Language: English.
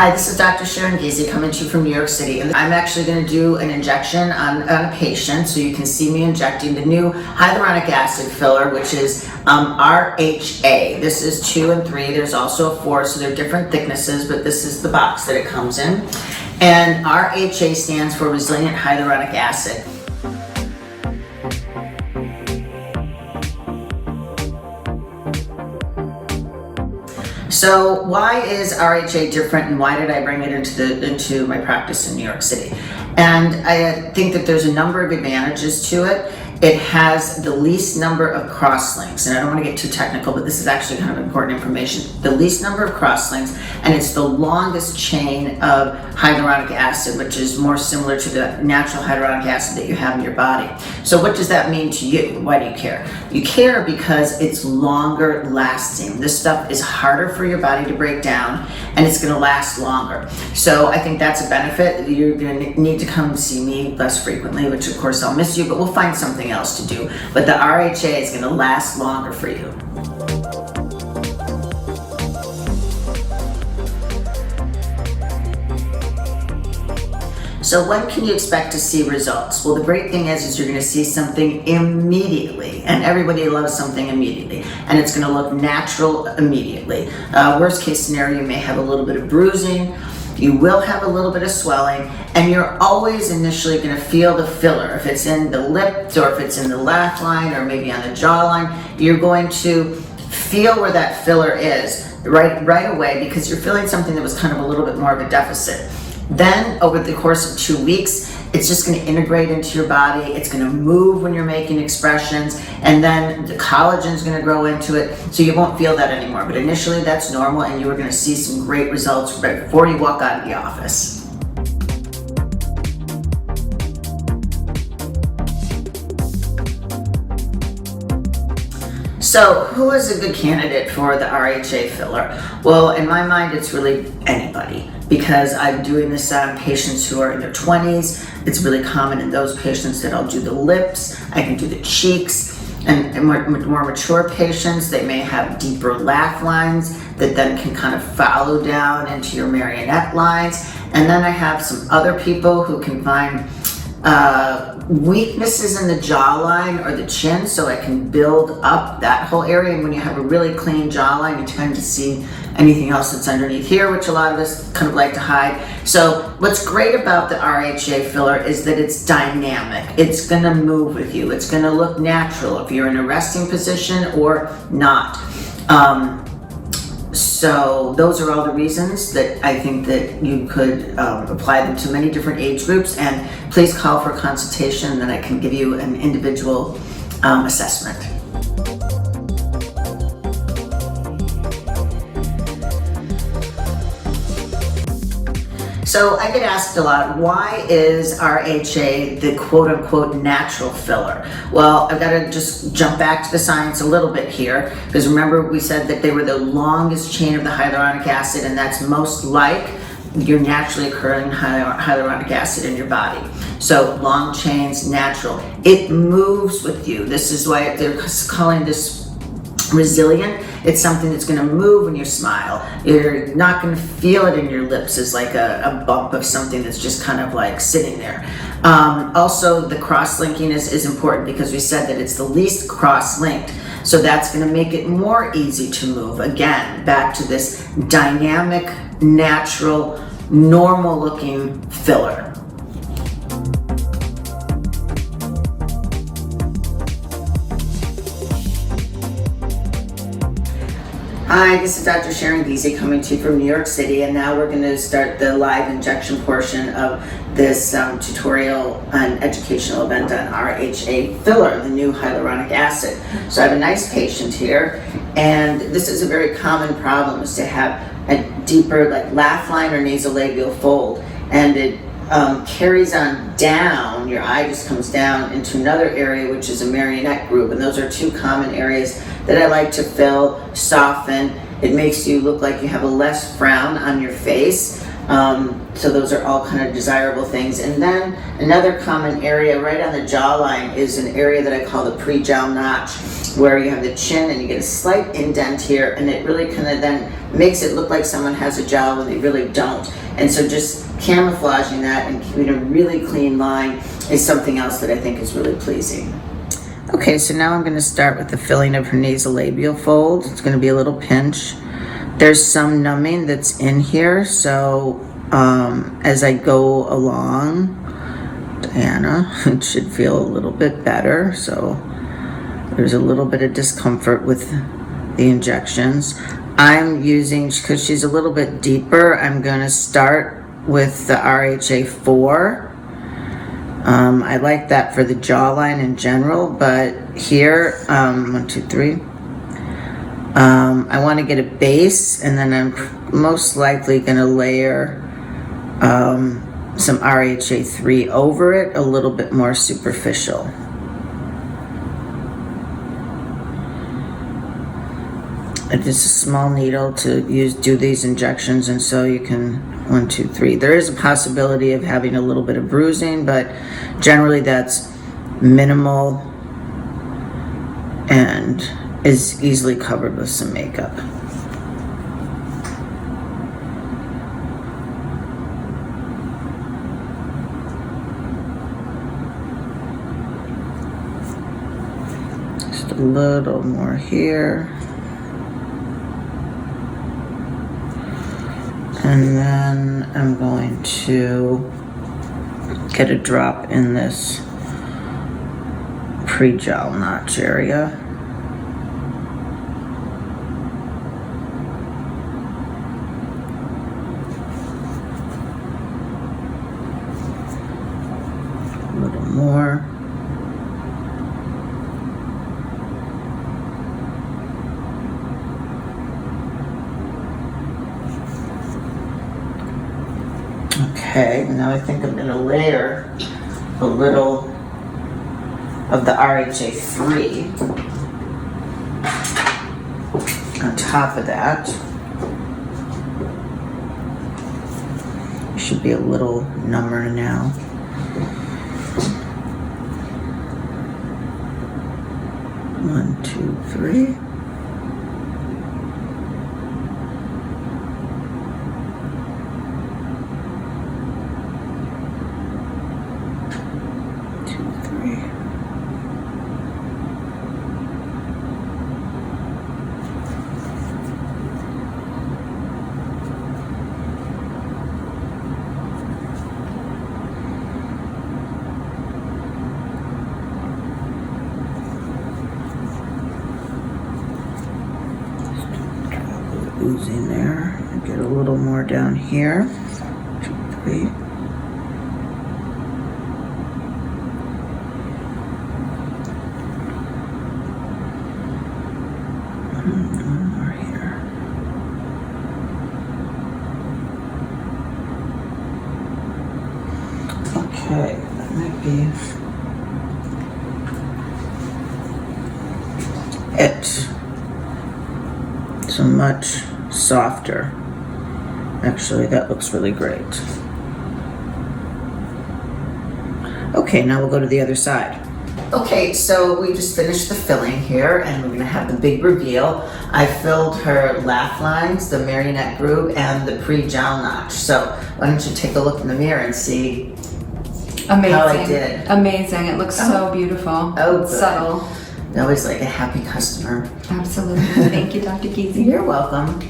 Hi, this is Dr. Giese coming to you from New York City, and I'm actually going to do an injection on a patient, so you can see me injecting the new hyaluronic acid filler, which is RHA. This is 2 and 3. There's also a 4, so they're different thicknesses, but this is the box that it comes in. And RHA stands for Resilient Hyaluronic Acid. So why is RHA different, and why did I bring it into my practice in New York City? And I think that there's a number of advantages to it. It has the least number of crosslinks, and I don't want to get too technical, but this is actually kind of important information. The least number of crosslinks, and it's the longest chain of hyaluronic acid, which is more similar to the natural hyaluronic acid that you have in your body. So what does that mean to you? Why do you care? You care because it's longer lasting. This stuff is harder for your body to break down, and it's going to last longer. So I think that's a benefit. You're going to need to come see me less frequently, which of course I'll miss you, but we'll find something else to do. But the RHA is going to last longer for you. So when can you expect to see results? Well, the great thing is you're going to see something immediately, and everybody loves something immediately, and it's going to look natural immediately. Worst case scenario, you may have a little bit of bruising. You will have a little bit of swelling, and you're always initially going to feel the filler. If it's in the lips, or if it's in the laugh line, or maybe on the jawline, you're going to feel where that filler is right away, because you're feeling something that was kind of a little bit more of a deficit. Then over the course of 2 weeks, it's just going to integrate into your body. It's going to move when you're making expressions, and then the collagen is going to grow into it, so you won't feel that anymore. But initially, that's normal, and you are going to see some great results right before you walk out of the office. So who is a good candidate for the RHA filler? Well, in my mind, it's really anybody, because I'm doing this on patients who are in their 20s. It's really common in those patients that I'll do the lips, I can do the cheeks, and more mature patients, they may have deeper laugh lines that then can kind of follow down into your marionette lines. And then I have some other people who can find weaknesses in the jawline or the chin, so I can build up that whole area. And when you have a really clean jawline, you tend to see anything else that's underneath here, which a lot of us kind of like to hide. So what's great about the RHA filler is that it's dynamic. It's going to move with you. It's going to look natural if you're in a resting position or not. So those are all the reasons that I think that you could apply them to many different age groups, and please call for a consultation, and then I can give you an individual assessment. So I get asked a lot, why is RHA the quote-unquote natural filler? Well, I've got to just jump back to the science a little bit here, because remember we said that they were the longest chain of the hyaluronic acid, and that's most like your naturally occurring hyaluronic acid in your body. So long chains, natural. It moves with you. This is why they're calling this resilient. It's something that's going to move when you smile. You're not going to feel it in your lips as like a bump of something that's just kind of like sitting there. Also, the cross-linking is important, because we said that it's the least cross-linked. So that's going to make it more easy to move. Again, back to this dynamic, natural, normal-looking filler. Hi, this is Dr. Giese coming to you from New York City, and now we're going to start the live injection portion of this tutorial and educational event on RHA filler, the new hyaluronic acid. So I have a nice patient here, and this is a very common problem, is to have a deeper like laugh line or nasolabial fold, and it carries on down, your eye just comes down into another area, which is a marionette groove, and those are two common areas that I like to fill, soften. It makes you look like you have a less frown on your face. So those are all kind of desirable things. And then another common area right on the jawline is an area that I call the pre-jowl notch. where you have the chin and you get a slight indent here, and it really kind of then makes it look like someone has a jowl when they really don't. And so just camouflaging that and keeping a really clean line is something else that I think is really pleasing. Okay, so now I'm going to start with the filling of her nasolabial fold. It's going to be a little pinch. There's some numbing that's in here, so as I go along, Diana, it should feel a little bit better. So there's a little bit of discomfort with the injections. I'm using, because she's a little bit deeper, I'm going to start with the RHA 4. I like that for the jawline in general, but here, 1, 2, 3. I want to get a base, and then I'm most likely going to layer some RHA 3 over it, a little bit more superficial. It's just a small needle to do these injections, and so you can 1, 2, 3. There is a possibility of having a little bit of bruising, but generally that's minimal and is easily covered with some makeup. Just a little more here. And then I'm going to get a drop in this pre-jowl notch area. A little more. Okay, now I think I'm going to layer a little of the RHA 3 on top of that. It should be a little number now. One, two, three. Oozing there. Get a little more down here. 2, 3. One more here. Okay, that might be it. So much softer. Actually, that looks really great. Okay, now we'll go to the other side. Okay, so we just finished the filling here, and we're gonna have the big reveal. I filled her laugh lines, the marionette groove, and the pre-jowl notch. So why don't you take a look in the mirror and see Amazing. how I did. Amazing. It looks so beautiful. Oh, It's good. subtle. Always like a happy customer. Absolutely. Thank you, Dr. Giese. You're welcome.